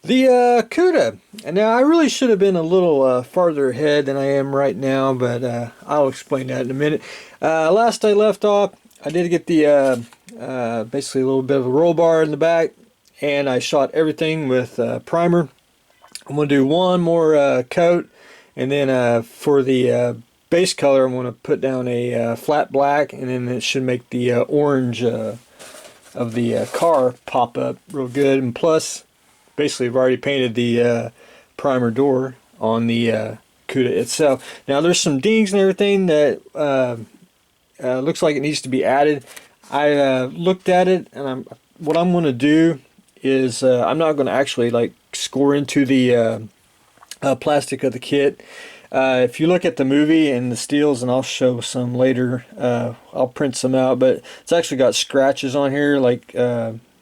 The Cuda. And now I really should have been a little farther ahead than I am right now, but I'll explain that in a minute. Last I left off, I did get the basically a little bit of a roll bar in the back, and I shot everything with primer. I'm going to do one more coat, and then for the base color, I'm going to put down a flat black, and then it should make the orange of the car pop up real good. And plus, basically I've already painted the primer door on the Cuda itself. Now there's some dings and everything that looks like it needs to be added. I looked at it, and what I'm going to do is I'm not going to actually like score into the plastic of the kit. If you look at the movie and the steels, and I'll show some later, I'll print some out, but it's actually got scratches on here, like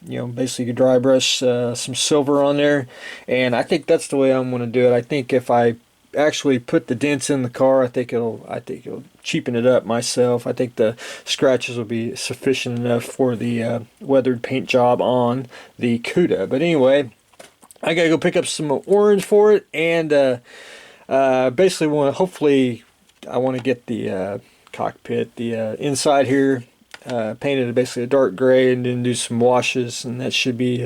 basically you dry brush some silver on there, and I think that's the way I'm going to do it. I think if I actually put the dents in the car, I think it'll cheapen it up myself. I think the scratches will be sufficient enough for the weathered paint job on the Cuda. But anyway, I gotta go pick up some orange for it, and basically hopefully I want to get the cockpit, the inside here, painted basically a dark gray, and then do some washes, and that should be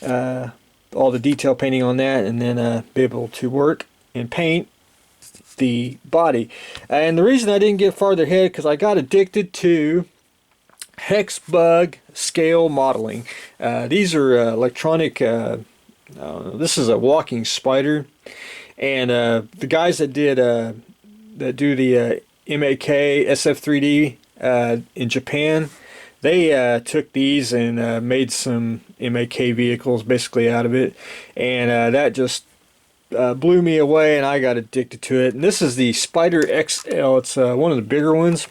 all the detail painting on that, and then be able to work and paint the body. And the reason I didn't get farther ahead, because I got addicted to Hexbug scale modeling. These are electronic, this is a walking spider, and the guys that do the MAK SF3D in Japan, they took these and made some MAK vehicles basically out of it, and that just blew me away, and I got addicted to it. And this is the Spider XL. It's one of the bigger ones.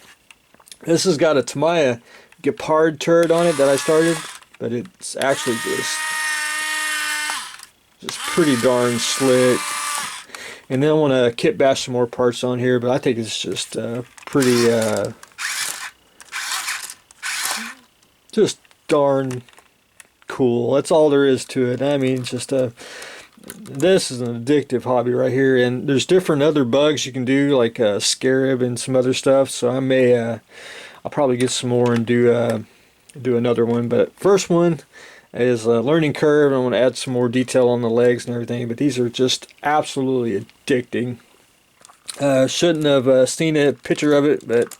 This has got a Tamiya Gepard turret on it that I started, but it's actually just pretty darn slick. And then I want to kit bash some more parts on here, but I think it's just pretty just darn cool. That's all there is to it. I mean, just this is an addictive hobby right here, and there's different other bugs you can do, like scarab and some other stuff. So I may I'll probably get some more and do another one. But first one is a learning curve. I want to add some more detail on the legs and everything, but these are just absolutely addicting. Shouldn't have seen a picture of it, but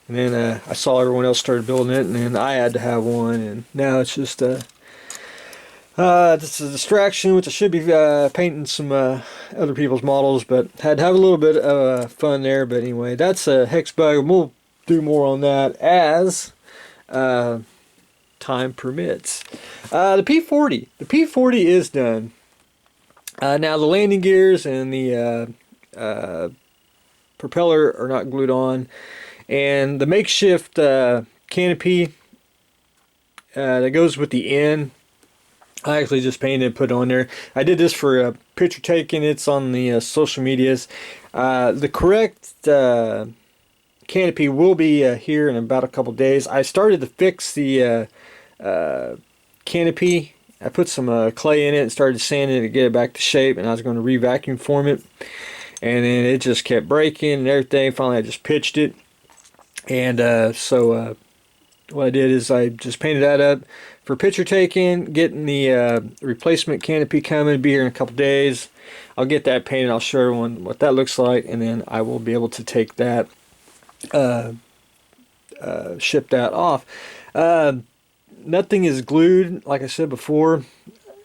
and then I saw everyone else started building it, and then I had to have one, and now it's just it's a distraction, which I should be painting some other people's models, but had to have a little bit of fun there. But anyway, that's a Hexbug, and we'll do more on that as time permits. The P40. The P40 is done. Now the landing gears and the propeller are not glued on, and the makeshift canopy that goes with the end, I actually just painted and put on there. I did this for a picture taking. It's on the social medias. The correct canopy will be here in about a couple days. I started to fix the canopy. I put some clay in it and started sanding it to get it back to shape, and I was going to re-vacuum form it, and then it just kept breaking and everything. Finally I just pitched it, and so what I did is I just painted that up for picture taking, getting the replacement canopy coming, be here in a couple days. I'll get that painted. I'll show everyone what that looks like, and then I will be able to take that, ship that off. Nothing is glued, like I said before.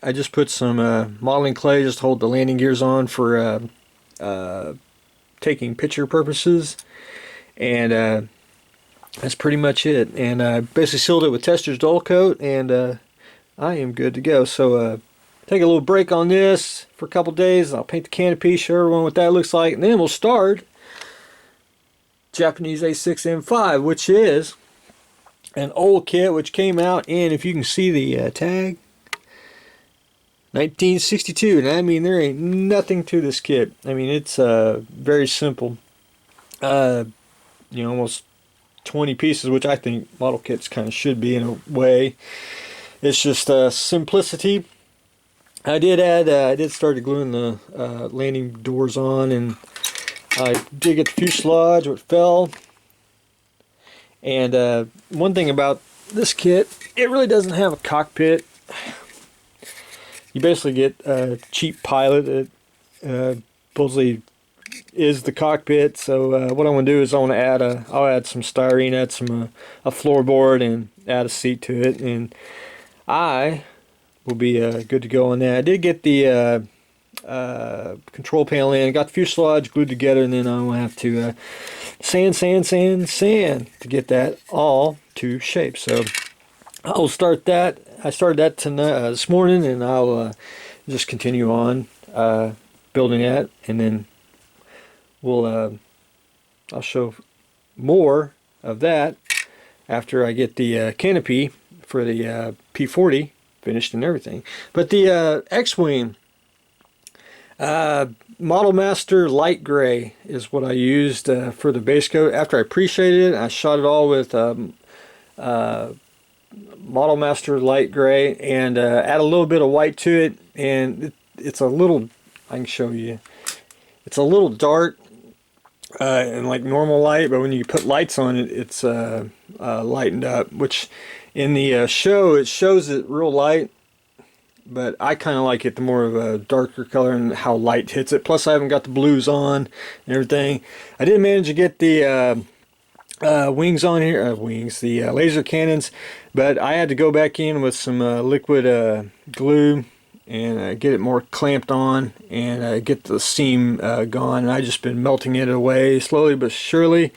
I just put some modeling clay just to hold the landing gears on for taking picture purposes, and that's pretty much it. And I basically sealed it with Tester's dull coat, and I am good to go. So take a little break on this for a couple days. I'll paint the canopy, show everyone what that looks like, and then we'll start Japanese A6M5, which is an old kit which came out in, if you can see the tag, 1962. And I mean, there ain't nothing to this kit. I mean, it's very simple. Almost 20 pieces, which I think model kits kind of should be in a way. It's just simplicity I did add, I did start gluing the landing doors on, and I did get the fuselage, which fell. And one thing about this kit, it really doesn't have a cockpit. You basically get a cheap pilot that supposedly is the cockpit. So what I'm going to do is I'll add some styrene, add some a floorboard, and add a seat to it, and I will be good to go on that. I did get the control panel in, got the fuselage glued together, and then I'll have to sand to get that all to shape. So I'll start that. I started that tonight, this morning, and I'll just continue on building that, and then I'll show more of that after I get the canopy for the P40 finished and everything. But the X-Wing Model Master Light Gray is what I used for the base coat. After I pre-shaded it, I shot it all with Model Master Light Gray, and add a little bit of white to it, and it's a little, I can show you, it's a little dark and like normal light, but when you put lights on it, it's lightened up, which in the show it shows it real light, but I kind of like it the more of a darker color and how light hits it. Plus I haven't got the blues on and everything. I did manage to get the wings on here, the laser cannons, but I had to go back in with some liquid glue and get it more clamped on and get the seam gone. And I just been melting it away slowly but surely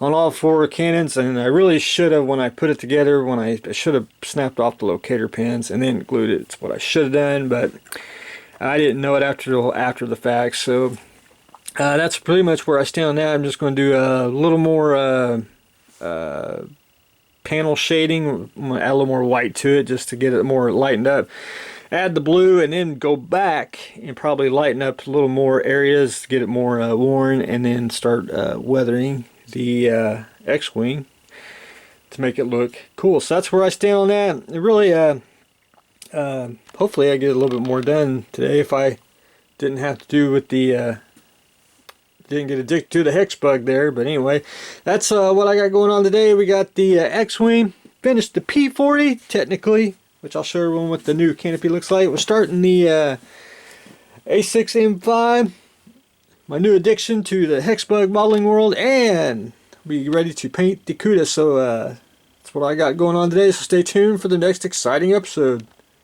on all four cannons, and I really should have, when I put it together, I should have snapped off the locator pins and then glued it. It's what I should have done, but I didn't know it after the fact. So that's pretty much where I stand now. I'm just going to do a little more panel shading. I'm going to add a little more white to it just to get it more lightened up. Add the blue, and then go back and probably lighten up a little more areas to get it more worn, and then start weathering the X-Wing to make it look cool. So that's where I stand on that. It really, hopefully I get a little bit more done today if I didn't have to do with the, didn't get addicted to the Hexbug there. But anyway, that's what I got going on today. We got the X-Wing, finished the P40 technically, which I'll show everyone what the new canopy looks like. We're starting the A6M5, my new addiction to the Hexbug modeling world, and be ready to paint the Cuda. So that's what I got going on today, so stay tuned for the next exciting episode.